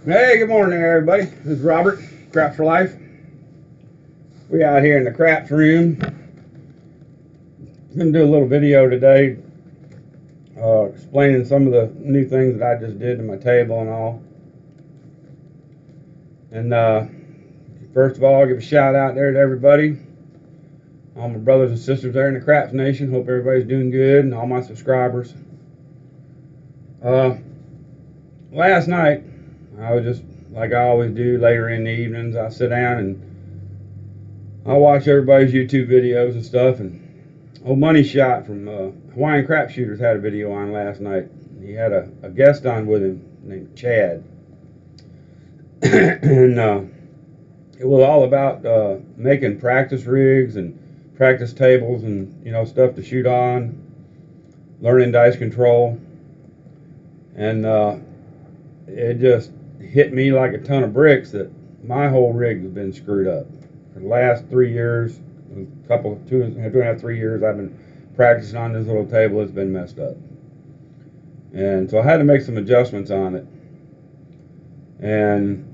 Hey, good morning, everybody. This is Robert, Craps for Life. We out here in the craps room. I'm gonna do a little video today, explaining some of the new things that I just did to my table and all. And first of all, I'll give a shout out there to everybody, all my brothers and sisters there in the Craps Nation. Hope everybody's doing good, and all my subscribers. Last night, I was just like I always do later in the evenings. I sit down and I watch everybody's YouTube videos and stuff. And old Money Shot from Hawaiian Crap Shooters had a video on last night. He had a guest on with him named Chad. And it was all about making practice rigs and practice tables and stuff to shoot on, learning dice control. And it just hit me like a ton of bricks that my whole rig has been screwed up. For the last 3 years, two and a half, 3 years, I've been practicing on this little table. It's been messed up. And so I had to make some adjustments on it. And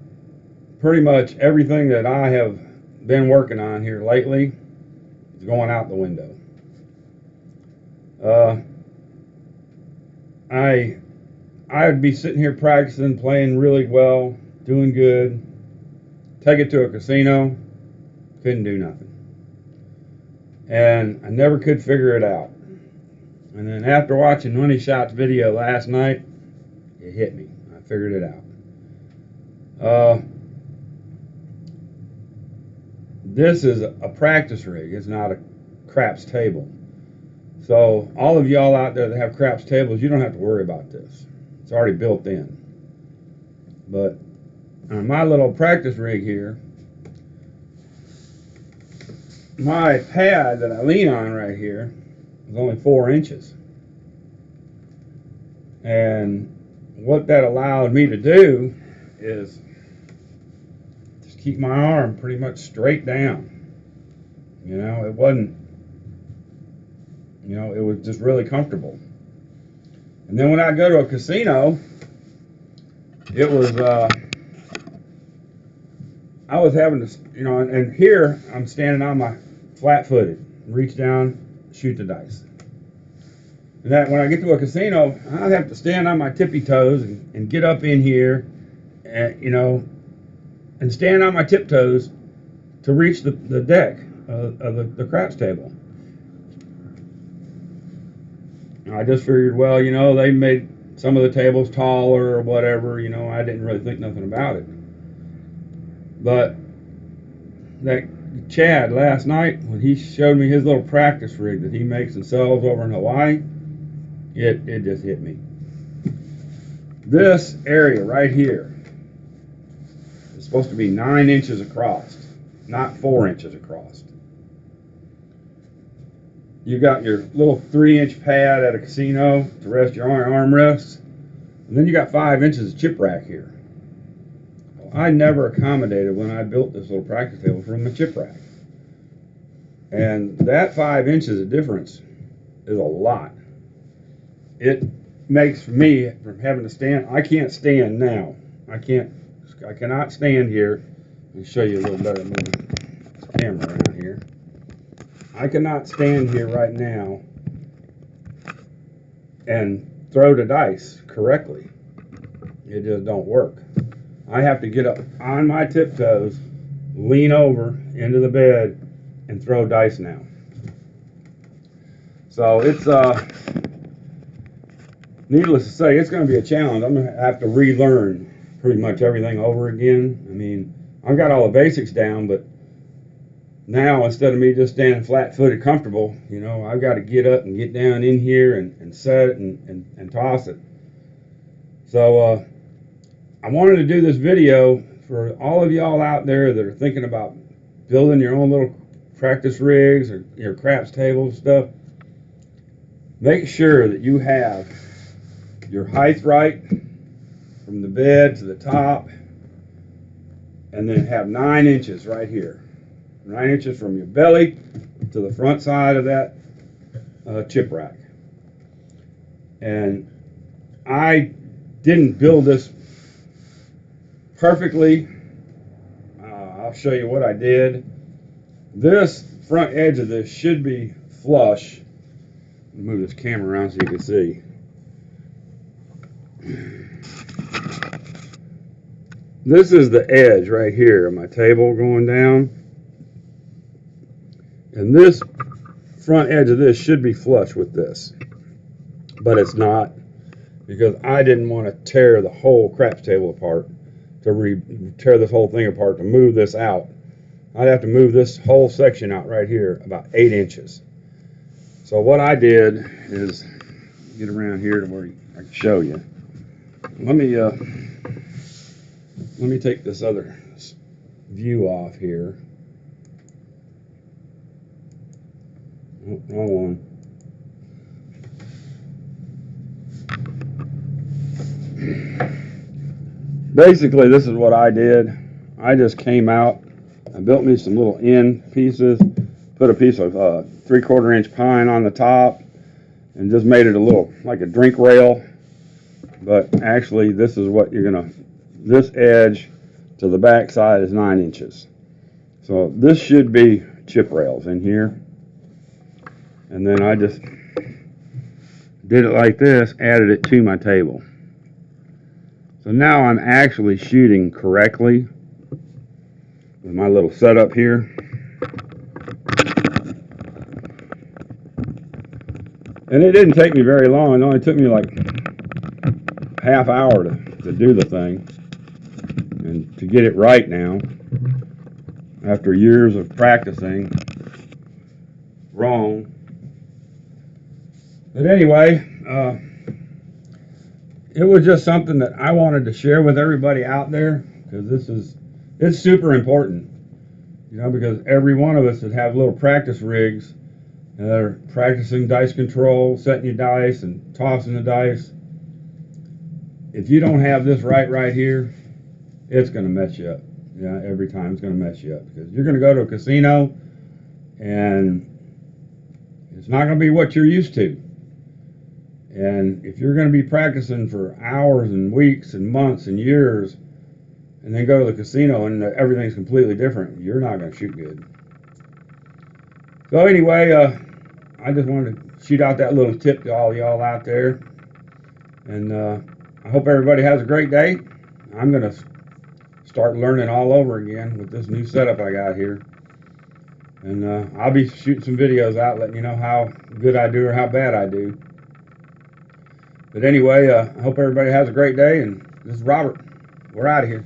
pretty much everything that I have been working on here lately is going out the window. I'd be sitting here practicing, playing really well, doing good. Take it to a casino, couldn't do nothing. And I never could figure it out. And then after watching Money Shot's video last night, it hit me. I figured it out. This is a practice rig. It's not a craps table. So all of y'all out there that have craps tables, you don't have to worry about this. It's already built in. But on my little practice rig here, my pad that I lean on right here is only 4 inches. And what that allowed me to do is just keep my arm pretty much straight down. It wasn't, it was just really comfortable. And then when I go to a casino, it was, I was having to, and here I'm standing on my flat-footed, reach down, shoot the dice. And that when I get to a casino, I have to stand on my tippy toes and get up in here, and and stand on my tiptoes to reach the deck of the craps table. I just figured, well, they made some of the tables taller or whatever. I didn't really think nothing about it. But that Chad last night, when he showed me his little practice rig that he makes and sells over in Hawaii, it just hit me. This area right here is supposed to be 9 inches across, not 4 inches across. You got your little 3-inch pad at a casino to rest your armrests, and then you got 5 inches of chip rack here. Well, I never accommodated when I built this little practice table from a chip rack. And that 5 inches of difference is a lot. It makes me, from having to stand, I can't stand now. I cannot stand here. Let me show you a little better. Move this camera around here. I cannot stand here right now and throw the dice correctly. It just don't work. I have to get up on my tiptoes, lean over into the bed, and throw dice now. So it's needless to say, it's going to be a challenge. I'm going to have to relearn pretty much everything over again. I mean, I've got all the basics down, but now instead of me just standing flat-footed comfortable, I've got to get up and get down in here and set it and toss it. So I wanted to do this video for all of y'all out there that are thinking about building your own little practice rigs or your craps tables and stuff. Make sure that you have your height right from the bed to the top, and then have 9 inches right here. 9 inches from your belly to the front side of that chip rack. And I didn't build this perfectly. I'll show you what I did. This front edge of this should be flush. Move this camera around so you can see. This is the edge right here of my table going down. And this front edge of this should be flush with this. But it's not, because I didn't want to tear the whole craps table apart, to tear this whole thing apart, to move this out. I'd have to move this whole section out right here about 8 inches. So what I did is get around here to where I can show you. Let me take this other view off here. Oh, wrong one. Basically, this is what I did. I just came out. I built me some little end pieces, put a piece of 3/4 inch pine on the top, and just made it a little like a drink rail. But actually, this is what you're gonna. This edge to the back side is 9 inches. So this should be chip rails in here. And then I just did it like this, added it to my table. So now I'm actually shooting correctly with my little setup here. And it didn't take me very long. It only took me like half hour to do the thing and to get it right now after years of practicing wrong. But anyway, it was just something that I wanted to share with everybody out there, because it's super important, because every one of us that have little practice rigs and are practicing dice control, setting your dice and tossing the dice. If you don't have this right here, it's going to mess you up. Every time it's going to mess you up, because you're going to go to a casino and it's not going to be what you're used to. And if you're going to be practicing for hours and weeks and months and years, and then go to the casino and everything's completely different, you're not going to shoot good. So anyway, I just wanted to shoot out that little tip to all y'all out there. And I hope everybody has a great day. I'm going to start learning all over again with this new setup I got here. And I'll be shooting some videos out, letting you know how good I do or how bad I do. But anyway, I hope everybody has a great day, and this is Robert. We're out of here.